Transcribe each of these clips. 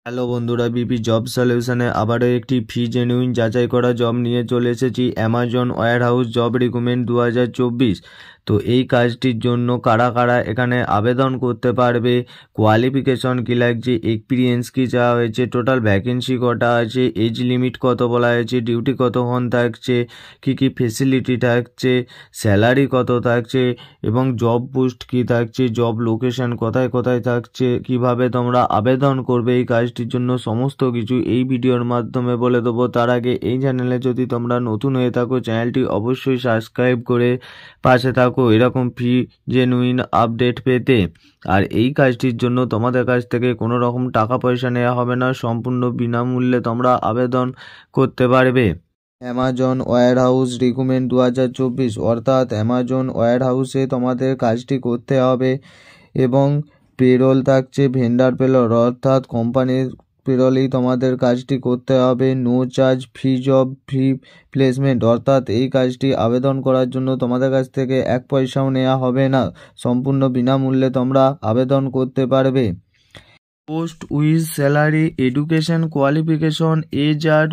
Hello বন্ধুরা, BP job সলিউশনে আবারও একটি ফি জেনুইন যাচাই করা জব নিয়ে চলে এসেছি। Amazon warehouse job recruitment 2024। তো এই কাজটির জন্য কারা কারা এখানে আবেদন করতে পারবে, কোয়ালিফিকেশন কী লাগছে, এক্সপিরিয়েন্স কী চাওয়া হয়েছে, টোটাল ভ্যাকেন্সি কটা আছে, এজ লিমিট কত বলা হয়েছে, ডিউটি কতক্ষণ থাকছে, কী কী ফেসিলিটি থাকছে, স্যালারি কত থাকছে এবং জব পোস্ট কী থাকছে, জব লোকেশন কোথায় কোথায় থাকছে, কিভাবে তোমরা আবেদন করবে এই কাজটির জন্য, সমস্ত কিছু এই ভিডিওর মাধ্যমে বলে দেবো। তার আগে এই চ্যানেলে যদি তোমরা নতুন হয়ে থাকো, চ্যানেলটি অবশ্যই সাবস্ক্রাইব করে পাশে থাকো এরকম ফ্রি জেনুইন আপডেট পেতে। আর এই কাজটির জন্য তোমাদের কাছ থেকে কোনো রকম টাকা পয়সা নেওয়া হবে না, সম্পূর্ণ বিনামূল্যে তোমরা আবেদন করতে পারবে। অ্যামাজন ওয়্যারহাউস রিক্রুটমেন্ট 2024, অর্থাৎ অ্যামাজন ওয়্যারহাউসে তোমাদের কাজটি করতে হবে এবং পেরোল থাকছে ভেন্ডার পেরোল, অর্থাৎ কোম্পানির পেরোলেই তোমাদের কাজটি করতে হবে। No charge, free job, free placement, অর্থাৎ এই কাজটি আবেদন করার জন্য তোমাদের কাছ থেকে এক পয়সাও নেওয়া হবে না, সম্পূর্ণ বিনামূল্যে তোমরা আবেদন করতে পারবে। Post with salary, education, qualification, age are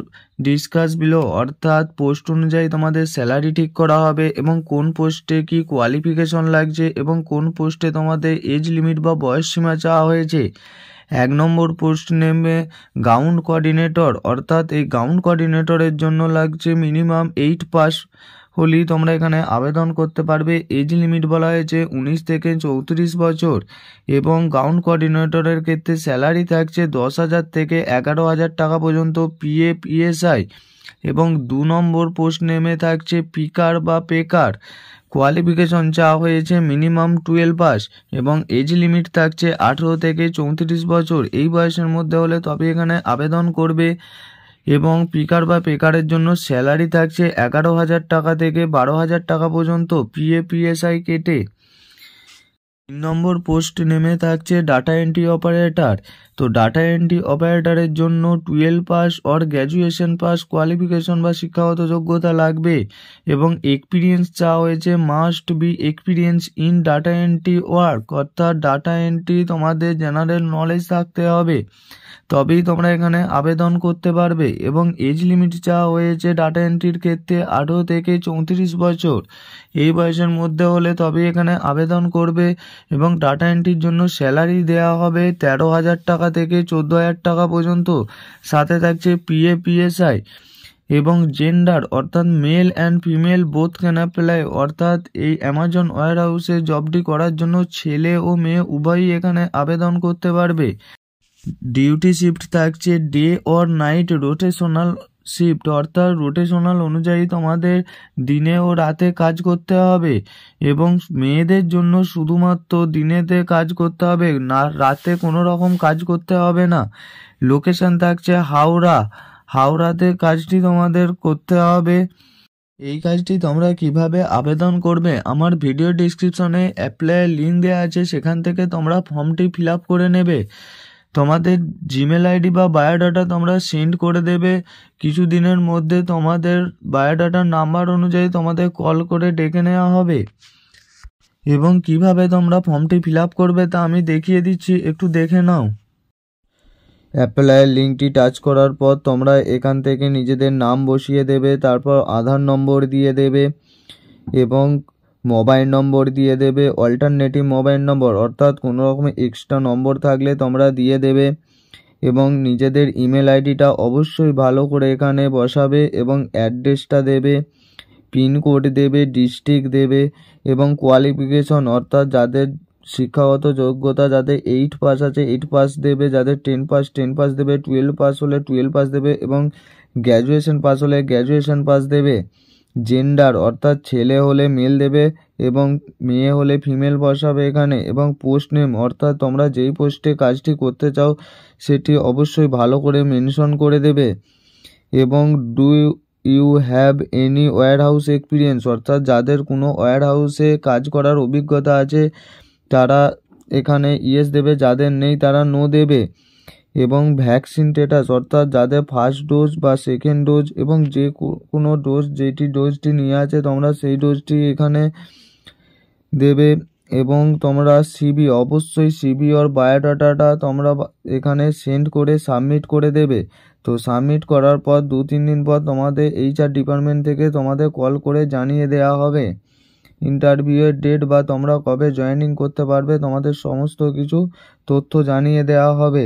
discuss below, অর্থাৎ পোস্ট অনুযায়ী তোমাদের স্যালারি ঠিক করা হবে এবং কোন পোস্টে কি কোয়ালিফিকেশন লাগছে এবং কোন পোস্টে তোমাদের এজ লিমিট বা বয়স সীমা চাওয়া হয়েছে। 1 নম্বর পোস্ট নেমে গ্রাউন্ড কোঅর্ডিনেটর, অর্থাৎ এই গ্রাউন্ড কোঅর্ডিনেটরের জন্য লাগছে মিনিমাম 8 পাস হলেই তোমরা এখানে আবেদন করতে পারবে। এজ লিমিট বলা হয়েছে 19 থেকে 34 বছর এবং গ্রাউন্ড কোঅর্ডিনেটরের ক্ষেত্রে স্যালারি থাকছে 10,000 থেকে 11,000 টাকা পর্যন্ত PAPSI এবং 2 নম্বর পোস্ট নেমে থাকছে পিকার বা পেকার, কোয়ালিফিকেশন চাওয়া হয়েছে মিনিমাম 12 পাস এবং এজ লিমিট থাকছে 18 থেকে 34 বছর। এই বয়সের মধ্যে হলে তবে এখানে আবেদন করবে এবং পিকার বা পেকারের জন্য স্যালারি থাকছে 11,000 টাকা থেকে 12,000 টাকা পর্যন্ত PAPSI কেটে। 3 নম্বর পোস্ট নেমে থাকছে ডাটা এন্ট্রি অপারেটর। তো ডাটা এন্ট্রি অপারেটরের জন্য 12 pass or graduation pass qualification বা শিক্ষাগত যোগ্যতা লাগবে এবং এক্সপিরিয়েন্স চাওয়া হয়েছে must be experience in data entry work, অর্থাৎ ডাটা এন্ট্রি তোমাদের জেনারেল নলেজ থাকতে হবে, তবেই তোমরা এখানে আবেদন করতে পারবে এবং এজ লিমিট চাওয়া হয়েছে ডাটা এন্ট্রির ক্ষেত্রে 18 থেকে 34 বছর। এই বয়সের মধ্যে হলে তবেই এখানে আবেদন করবে এবং ডাটা এন্ট্রির জন্য স্যালারি দেওয়া হবে 13,000 টাকা থেকে 14,000 টাকা পর্যন্ত, সাথে থাকছে PAPSI এবং জেন্ডার, অর্থাৎ male and female both can apply, অর্থাৎ এই অ্যামাজন ওয়্যারহাউসে জবটি করার জন্য ছেলে ও মেয়ে উভয়ই এখানে আবেদন করতে পারবে। ডিউটি শিফট থাকছে day or night rotational shift, অর্থাৎ রোটেশনাল অনুযায়ী তোমাদের দিনে ও রাতে কাজ করতে হবে এবং মেয়েদের জন্য শুধুমাত্র দিনেতে কাজ করতে হবে, না রাতে কোনো রকম কাজ করতে হবে না। লোকেশন থাকছে হাওড়াতে কাজটি তোমাদের করতে হবে। এই কাজটি তোমরা কিভাবে আবেদন করবে, আমার ভিডিও ডিসক্রিপশনে অ্যাপ্লাইয়ের লিঙ্ক দেওয়া আছে, সেখান থেকে তোমরা ফর্মটি ফিল আপ করে নেবে। তোমাদের জিমেল আইডি বা বায়োডাটা তোমরা সেন্ড করে দেবে, কিছু দিনের মধ্যে তোমাদের বায়োডাটার নাম্বার অনুযায়ী তোমাদের কল করে ডেকে নেওয়া হবে এবং কিভাবে তোমরা ফর্মটি ফিল আপ করবে তা আমি দেখিয়ে দিচ্ছি, একটু দেখে নাও। অ্যাপ্লাইয়ের লিঙ্কটি টাচ করার পর তোমরা এখান থেকে নিজেদের নাম বসিয়ে দেবে, তারপর আধার নম্বর দিয়ে দেবে এবং মোবাইল নম্বর দিয়ে দেবে, অল্টারনেটিভ মোবাইল নম্বর, অর্থাৎ কোনো রকম এক্সট্রা নম্বর থাকলে তোমরা দিয়ে দেবে এবং নিজেদের ইমেল আইডিটা অবশ্যই ভালো করে এখানে বসাবে এবং অ্যাড্রেসটা দেবে, পিনকোড দেবে, ডিস্ট্রিক্ট দেবে এবং কোয়ালিফিকেশন, অর্থাৎ যাদের শিক্ষাগত যোগ্যতা, যাদের 8 পাস আছে 8 পাস দেবে, যাদের 10 পাস দেবে, 12 পাস হলে 12 পাস দেবে এবং গ্র্যাজুয়েশন পাস হলে গ্র্যাজুয়েশন পাস দেবে। জেন্ডার, অর্থাৎ ছেলে হলে মেল দেবে এবং মেয়ে হলে ফিমেল বসাবে এখানে এবং পোস্ট নেম, অর্থাৎ তোমরা যেই পোস্টে কাজটি করতে চাও সেটি অবশ্যই ভালো করে মেনশন করে দেবে এবং do you have any warehouse experience, অর্থাৎ যাদের কোনো ওয়্যারহাউসে কাজ করার অভিজ্ঞতা আছে তারা এখানে ইয়েস দেবে, যাদের নেই তারা নো দেবে এবং ভ্যাকসিন স্ট্যাটাস, অর্থাৎ যাদের ফার্স্ট ডোজ বা সেকেন্ড ডোজ এবং যে কোনো ডোজটি নিয়ে আছে তোমরা সেই ডোজটি এখানে দেবে এবং তোমরা সিভি, অবশ্যই সিভি ওর বায়োডাটাটা তোমরা এখানে সেন্ড করে সাবমিট করে দেবে। তো সাবমিট করার পর 2-3 দিন পর তোমাদের HR ডিপার্টমেন্ট থেকে তোমাদের কল করে জানিয়ে দেওয়া হবে ইন্টারভিউয়ের ডেট বা তোমরা কবে জয়েনিং করতে পারবে, তোমাদের সমস্ত কিছু তথ্য জানিয়ে দেওয়া হবে।